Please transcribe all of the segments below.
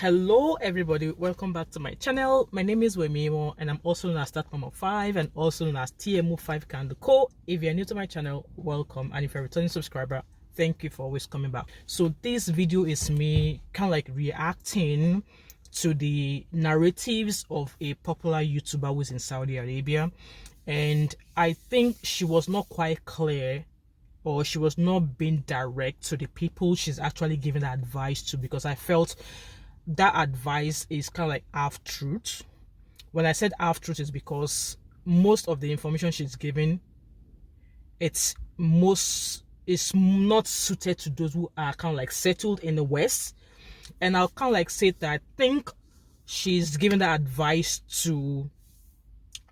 Hello everybody, welcome back to my channel. My name is Wemimo and I'm also known as Start Mama 5 and also known as TMO5 Candle Co. If you're new to my channel, welcome, and if you're a returning subscriber, thank you for always coming back. So this video is me kind of like reacting to the narratives of a popular YouTuber who's in Saudi Arabia, and I think she was not quite clear, or she was not being direct to the people she's actually giving advice to, because I felt that advice is kind of like half truth. When I said half truth, is because most of the information she's giving, it's not suited to those who are kind of like settled in the West. And I'll kind of like say that I think she's giving that advice to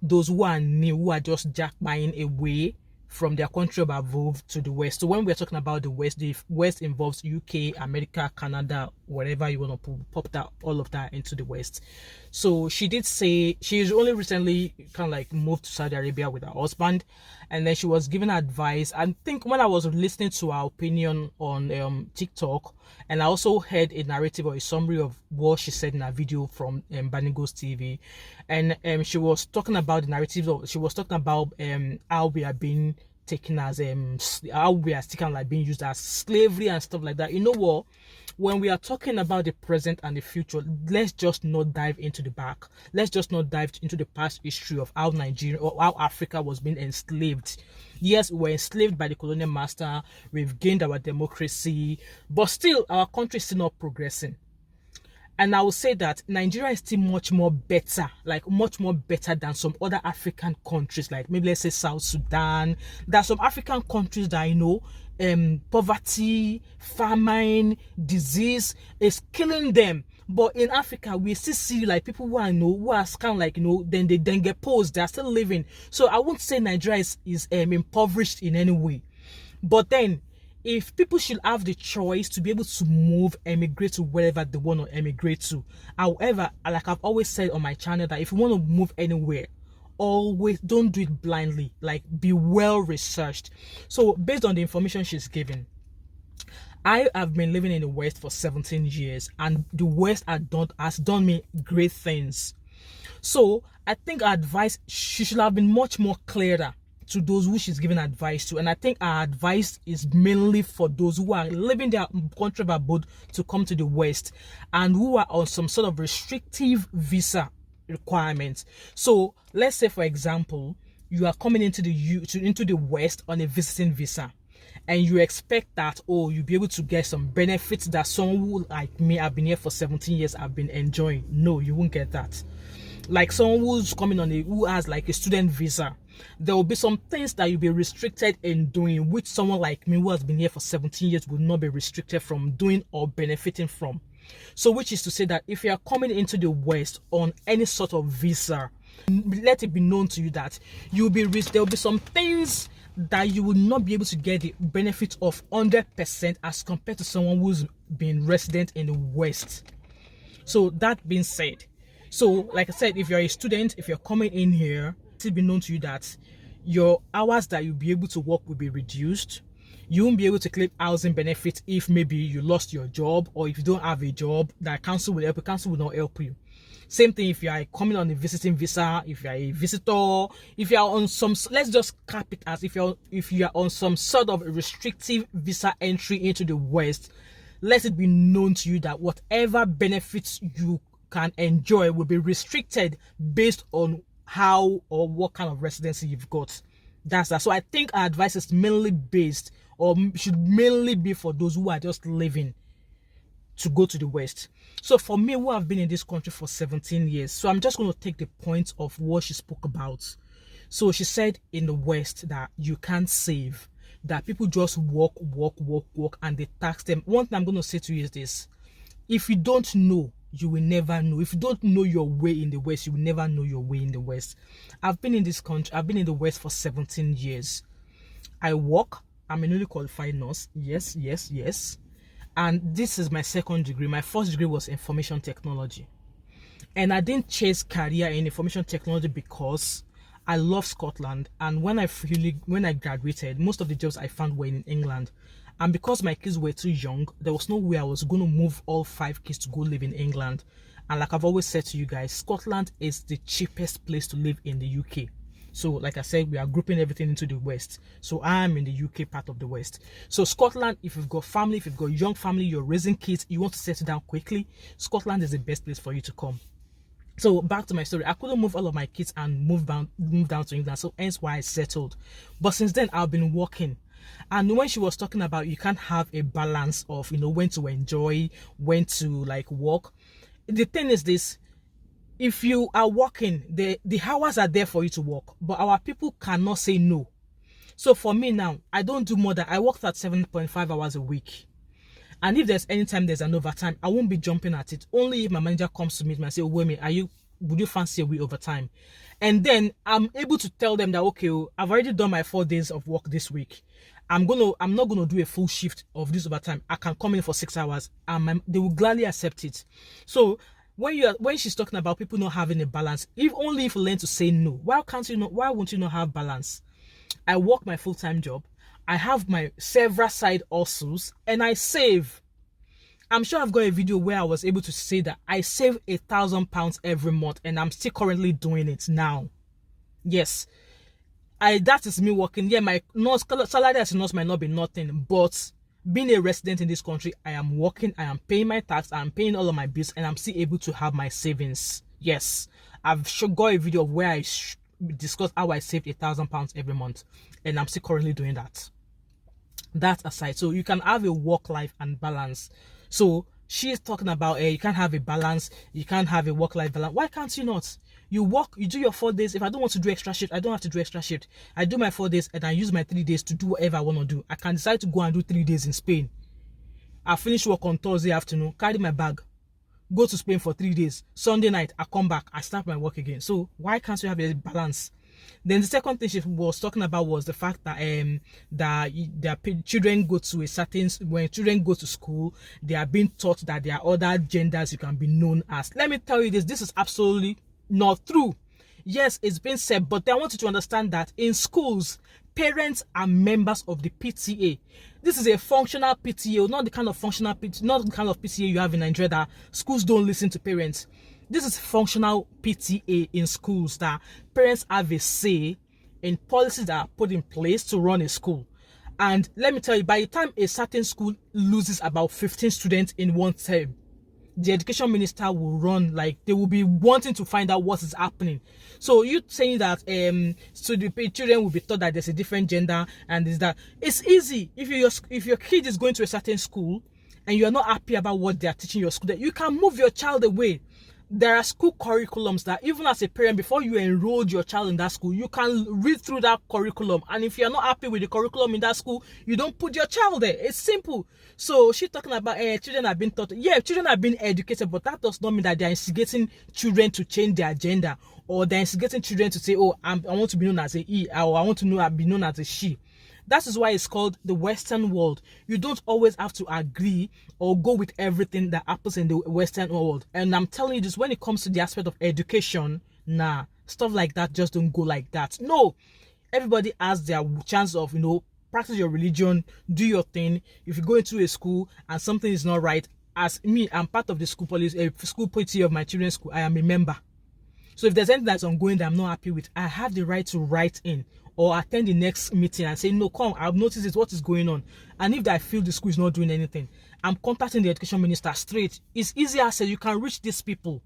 those who are new, who are just jackbuying away from their country of above to the West. So when we're talking about the West involves UK, America, Canada, whatever you want to pop that, all of that into the West. So she did say she's only recently kind of like moved to Saudi Arabia with her husband, and then she was given advice. I think when I was listening to her opinion on TikTok, and I also heard a narrative or a summary of what she said in her video from Banigos TV, and she was talking about the narratives of, she was talking about how we are being taken as how we are still like being used as slavery and stuff like that. You know what? When we are talking about the present and the future, let's just not dive into the back. Let's just not dive into the past history of how Nigeria or how Africa was being enslaved. Yes, we were enslaved by the colonial master. We've gained our democracy, but still our country is still not progressing. And I will say that Nigeria is still much more better, like much more better than some other African countries, like maybe let's say South Sudan. There are some African countries that I know, poverty, famine, disease is killing them. But in Africa, we still see like people who I know who are kind of like, then they then get posed, they're still living. So I won't say Nigeria is impoverished in any way. But then, if people should have the choice to be able to move, emigrate to wherever they want to emigrate to. However, like I've always said on my channel, that if you want to move anywhere, always don't do it blindly, like be well researched. So based on the information she's given, I have been living in the West for 17 years and the West has done me great things. So I think her advice, she should have been much more clearer to those who she's giving advice to. And I think our advice is mainly for those who are leaving their country of abode to come to the West and who are on some sort of restrictive visa requirements. So let's say, for example, you are coming into the West on a visiting visa, and you expect that, oh, you'll be able to get some benefits that someone who like me, I've been here for 17 years, I've been enjoying. No, you won't get that. Like someone who's coming on who has like a student visa, there will be some things that you'll be restricted in doing, which someone like me who has been here for 17 years will not be restricted from doing or benefiting from. So which is to say that if you are coming into the West on any sort of visa, let it be known to you that there will be some things that you will not be able to get the benefit of 100% as compared to someone who's been resident in the West. So that being said, so like I said, if you're a student, if you're coming in here, it be known to you that your hours that you'll be able to work will be reduced. You won't be able to claim housing benefits if maybe you lost your job, or if you don't have a job, that council will help you. Council will not help you. Same thing if you are coming on a visiting visa, if you are a visitor, if you are on some, let's just cap it as if you are on some sort of restrictive visa entry into the West, let it be known to you that whatever benefits you can enjoy will be restricted based on how or what kind of residency you've got. That's that. So I think our advice is mainly based, or should mainly be for those who are just living to go to the West. So for me, who have been in this country for 17 years, so I'm just going to take the point of what she spoke about. So she said in the West that you can't save, that people just work, and they tax them. One thing I'm going to say to you is this: if you don't know, you will never know. If you don't know your way in the West, you will never know your way in the West. I've been in this country, I've been in the West for 17 years. I work, I'm a newly qualified nurse. Yes. And this is my second degree. My first degree was information technology. And I didn't chase career in information technology because I love Scotland. And when I graduated, most of the jobs I found were in England. And because my kids were too young, there was no way I was going to move all 5 kids to go live in England. And like I've always said to you guys, Scotland is the cheapest place to live in the UK. So like I said, we are grouping everything into the West. So I'm in the UK part of the West. So Scotland, if you've got family, if you've got young family, you're raising kids, you want to settle down quickly, Scotland is the best place for you to come. So back to my story, I couldn't move all of my kids and move down to England. So hence why I settled. But since then, I've been working. And when she was talking about you can't have a balance of, when to enjoy, when to like work. The thing is this, if you are working, the hours are there for you to work, but our people cannot say no. So for me now, I don't do more than, I worked at 7.5 hours a week. And if there's any time there's an overtime, I won't be jumping at it. Only if my manager comes to me and say, Ekwueme, would you fancy a week overtime? And then I'm able to tell them that, okay, I've already done my 4 days of work this week. I'm not gonna do a full shift of this overtime. I can come in for 6 hours, and they will gladly accept it. So when she's talking about people not having a balance, if you learn to say no, why won't you not have balance? I work my full-time job, I have my several side hustles, and I save. I'm sure I've got a video where I was able to say that I save £1,000 every month, and I'm still currently doing it now. Yes, that is me working. Yeah, my salary as a nurse might not be nothing, but being a resident in this country, I am working, I am paying my tax, I am paying all of my bills, and I'm still able to have my savings. Yes, I've got a video of where I discussed how I saved £1,000 every month, and I'm still currently doing that. That aside, so you can have a work life and balance. So she's talking about you can't have a balance, you can't have a work life balance. Why can't you not? You work, you do your 4 days. If I don't want to do extra shift, I don't have to do extra shift. I do my 4 days and I use my 3 days to do whatever I want to do. I can decide to go and do 3 days in Spain. I finish work on Thursday afternoon, carry my bag, go to Spain for 3 days. Sunday night, I come back, I start my work again. So why can't you have a balance? Then the second thing she was talking about was the fact that children go to when children go to school, they are being taught that there are other genders you can be known as. Let me tell you this is absolutely not true. Yes, it's been said, but I want you to understand that in schools, parents are members of the PTA. This is a functional PTA, not the kind of PTA you have in Nigeria that schools don't listen to parents. This is functional PTA in schools that parents have a say in policies that are put in place to run a school. And let me tell you, by the time a certain school loses about 15 students in one term, the education minister will run, like they will be wanting to find out what is happening. So you saying that so the children will be taught that there's a different gender and is that it's easy. If your kid is going to a certain school and you are not happy about what they are teaching your school, you can move your child away. There are school curriculums that even as a parent, before you enrolled your child in that school, you can read through that curriculum. And if you're not happy with the curriculum in that school, you don't put your child there. It's simple. So she's talking about children have been taught. Yeah, children have been educated, but that does not mean that they're instigating children to change their gender, or they're instigating children to say, oh, I want to be known as a he, or I want to be known as a she. That is why it's called the Western world. You don't always have to agree or go with everything that happens in the Western world. And I'm telling you this, when it comes to the aspect of education, stuff like that just don't go like that. No, everybody has their chance of, practice your religion, do your thing. If you go into a school and something is not right, as me, I'm part of the school policy, school policy of my children's school. I am a member. So if there's anything that's ongoing that I'm not happy with, I have the right to write in or attend the next meeting and say, no, come, I've noticed this, what is going on. And if I feel the school is not doing anything, I'm contacting the education minister straight. It's easy as said, you can reach these people.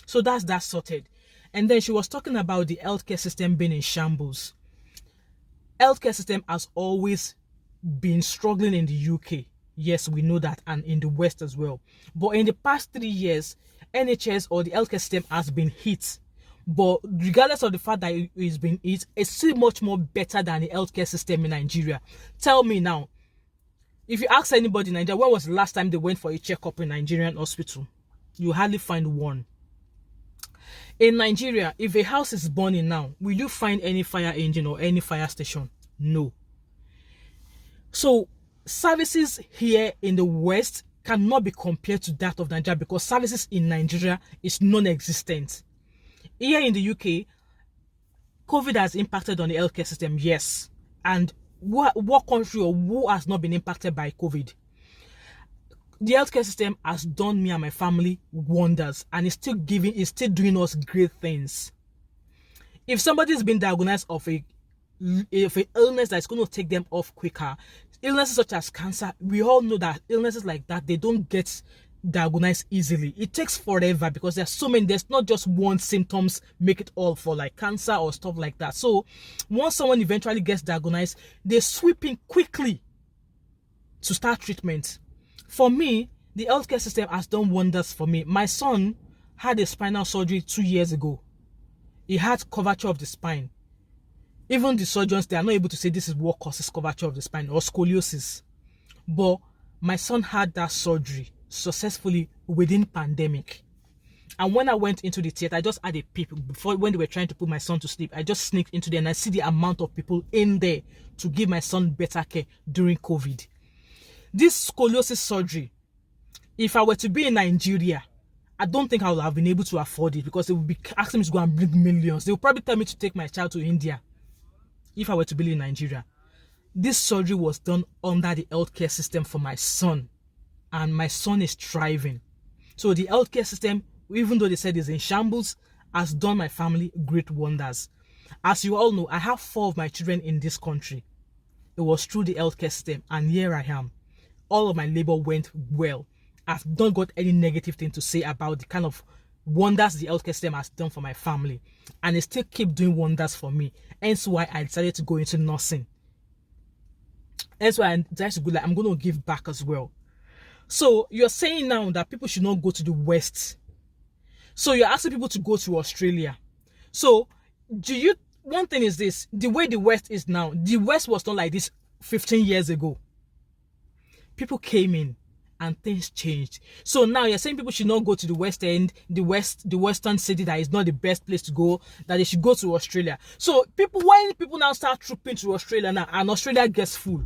So that's that sorted. And then she was talking about the healthcare system being in shambles. Healthcare system has always been struggling in the UK. Yes, we know that, and in the West as well. But in the past 3 years, NHS or the healthcare system has been hit. But regardless of the fact that it's been hit, it's still much more better than the healthcare system in Nigeria. Tell me now, if you ask anybody in Nigeria, when was the last time they went for a checkup in a Nigerian hospital? You hardly find one. In Nigeria, if a house is burning now, will you find any fire engine or any fire station? No. So services here in the West cannot be compared to that of Nigeria because services in Nigeria is non-existent. Here in the UK, COVID has impacted on the healthcare system, yes. And what country or who has not been impacted by COVID? The healthcare system has done me and my family wonders, and it's still doing us great things. If somebody's been diagnosed of a illness that's going to take them off quicker, illnesses such as cancer, we all know that illnesses like that, they don't get diagnosed easily. It takes forever because there's so many. There's not just one symptoms make it all for like cancer or stuff like that. So once someone eventually gets diagnosed, they sweep in quickly to start treatment. For me, the healthcare system has done wonders for me. My son had a spinal surgery 2 years ago. He had curvature of the spine. Even the surgeons, they are not able to say this is what causes curvature of the spine or scoliosis. But my son had that surgery successfully within pandemic. And when I went into the theater, I just had a peep before when they were trying to put my son to sleep. I just sneaked into there and I see the amount of people in there to give my son better care during COVID. This scoliosis surgery, if I were to be in Nigeria, I don't think I would have been able to afford it because they would be asking me to go and bring millions. They would probably tell me to take my child to India if I were to be in Nigeria. This surgery was done under the healthcare system for my son, and my son is thriving. So the healthcare system, even though they said it's in shambles, has done my family great wonders. As you all know, I have 4 of my children in this country. It was through the healthcare system, and here I am. All of my labor went well. I've not got any negative thing to say about the kind of wonders the healthcare system has done for my family, and it still keep doing wonders for me. Hence why I decided to go into nursing. Hence why I decided to go, like, I'm going to give back as well. So you're saying now that people should not go to the West. So you're asking people to go to Australia. So one thing is this, the way the West is now, the West was not like this 15 years ago. People came in and things changed. So now you're saying people should not go to the West End, the Western city that is not the best place to go, that they should go to Australia. So when people now start trooping to Australia now and Australia gets full,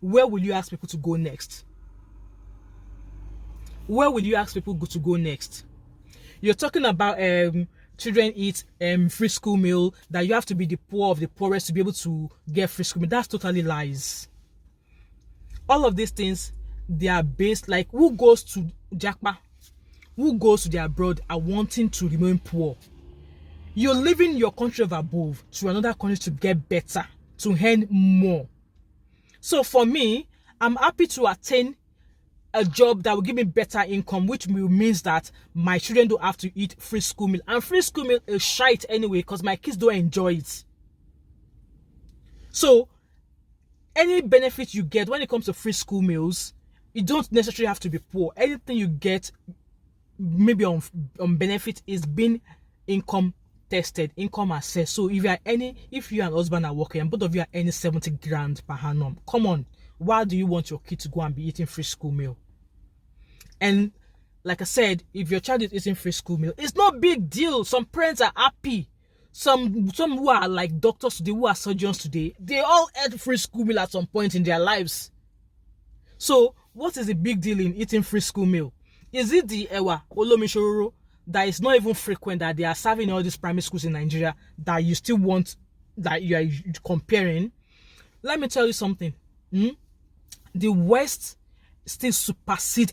where will you ask people to go next? Where will you ask people to go next? You're talking about children eat free school meal, that you have to be the poor of the poorest to be able to get free school meal. That's totally lies. All of these things, they are based, like, who goes to Jackpa? Who goes to the abroad are wanting to remain poor? You're leaving your country of above to another country to get better, to earn more. So for me, I'm happy to attain a job that will give me better income, which means that my children don't have to eat free school meal. And free school meal is shite anyway because my kids don't enjoy it. So any benefit you get when it comes to free school meals, you don't necessarily have to be poor. Anything you get maybe on benefit is being income tested, income assessed. So if you and husband are working and both of you are earning 70 grand per annum, come on, why do you want your kid to go and be eating free school meal? And like I said, if your child is eating free school meal, it's not a big deal. Some parents are happy. Some who are like doctors today, who are surgeons today, they all ate free school meal at some point in their lives. So what is the big deal in eating free school meal? Is it the Ewa Olomishororo that is not even frequent that they are serving in all these primary schools in Nigeria that you still want, that you are comparing? Let me tell you something. The West still supersede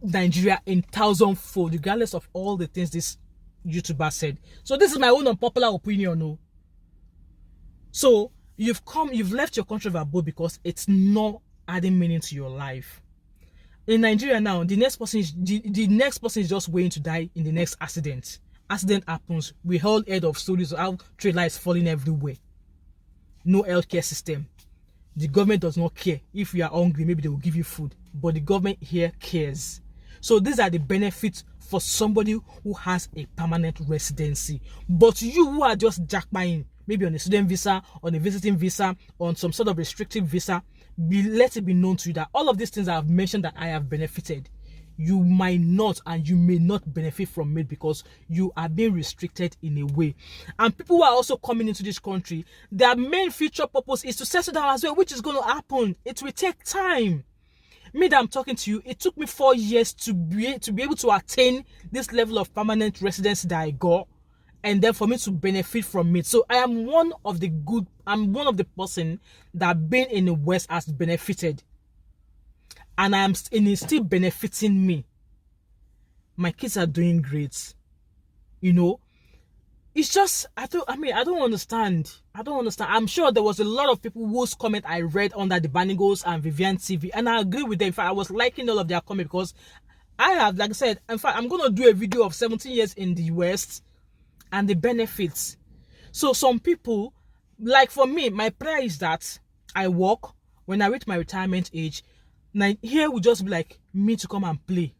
Nigeria in 1,000-fold, regardless of all the things this YouTuber said. So this is my own unpopular opinion. No. So you've left your country of abode because it's not adding meaning to your life. In Nigeria now, the next person is just waiting to die in the next accident. Accident happens. We all heard of stories of how trailer is falling everywhere. No healthcare system. The government does not care. If you are hungry, maybe they will give you food. But the government here cares. So these are the benefits for somebody who has a permanent residency. But you who are just jackpying, maybe on a student visa, on a visiting visa, on some sort of restrictive visa, let it be known to you that all of these things I have mentioned that I have benefited, you might not, and you may not benefit from it because you are being restricted in a way. And people who are also coming into this country, their main future purpose is to settle down as well, which is going to happen. It will take time. Me that I'm talking to you, it took me 4 years to be able to attain this level of permanent residency that I got. and then for me to benefit from it. So I'm one of the person that being in the West has benefited, and it's still benefiting me. My kids are doing great, It's just I don't understand. I'm sure there was a lot of people whose comment I read under the Banigos and Vivian TV, and I agree with them. In fact, I was liking all of their comment because I have, like I said, in fact, I'm gonna do a video of 17 years in the West and the benefits. So some people, like for me, my prayer is that I work when I reach my retirement age. Now here will just be like me to come and play.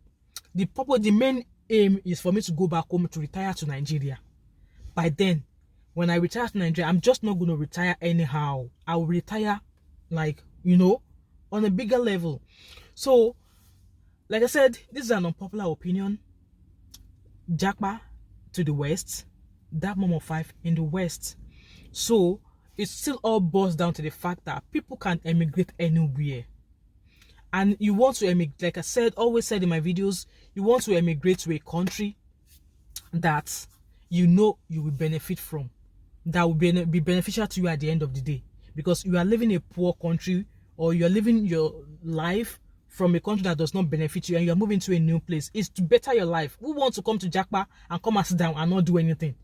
The main aim is for me to go back home to retire to Nigeria. By then, when I retire to Nigeria, I'm just not going to retire anyhow. I will retire, on a bigger level. So, like I said, this is an unpopular opinion. Japa to the West, that mom of 5 in the West. So, it still all boils down to the fact that people can emigrate anywhere. And you want to emigrate, like I said, always said in my videos, you want to emigrate to a country that you will benefit from, that will be beneficial to you at the end of the day, because you are living in a poor country, or you are living your life from a country that does not benefit you, and you are moving to a new place. It's to better your life. Who wants to come to Japa and come and sit down and not do anything?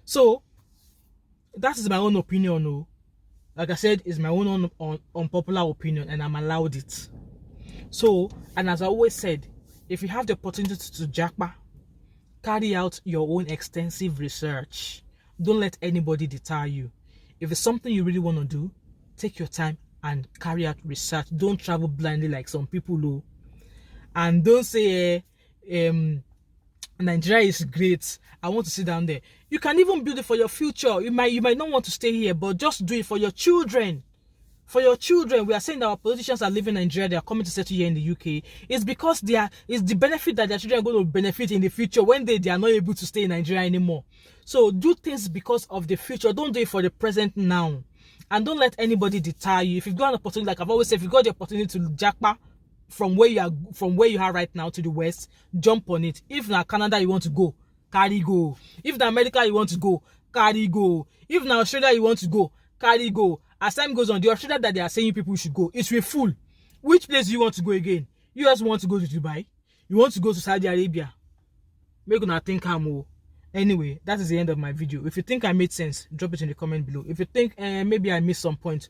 So that is my own opinion. Like I said, it's my own unpopular opinion, and I'm allowed it. So, and as I always said, if you have the opportunity to Japa, carry out your own extensive research. Don't let anybody deter you. If it's something you really want to do, take your time and carry out research. Don't travel blindly like some people do. And don't say, Nigeria is great, I want to sit down there. You can even build it for your future. You might not want to stay here, but just do it for your children. For your children. We are saying that our politicians are living in Nigeria, they are coming to settle here in the UK. It's because it's the benefit that their children are going to benefit in the future when they are not able to stay in Nigeria anymore. So do things because of the future. Don't do it for the present now. And don't let anybody deter you. If you've got an opportunity, like I've always said, if you've got the opportunity to Japa from where you are right now to the West, jump on it. If na Canada you want to go, carry go. If na America you want to go, carry go. If na Australia you want to go, carry go. As time goes on, the Australia that they are saying people should go, it will full. Which place do you want to go again? You just want to go to Dubai? You want to go to Saudi Arabia? Make una think more. Anyway, that is the end of my video. If you think I made sense, drop it in the comment below. If you think maybe I missed some point,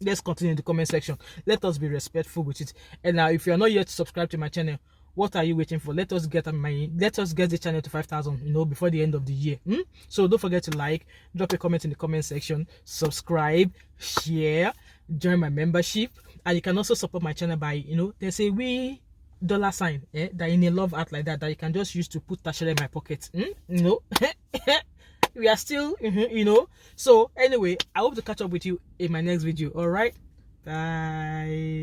let's continue in the comment section. Let us be respectful with it. And now, if you are not yet subscribed to my channel, what are you waiting for? Let us get the channel to 5,000, before the end of the year. So don't forget to like, drop a comment in the comment section, subscribe, share, join my membership, and you can also support my channel by, there's a $$ that in a love art like that you can just use to put Tasha in my pocket. We are still, So anyway, I hope to catch up with you in my next video. All right, bye.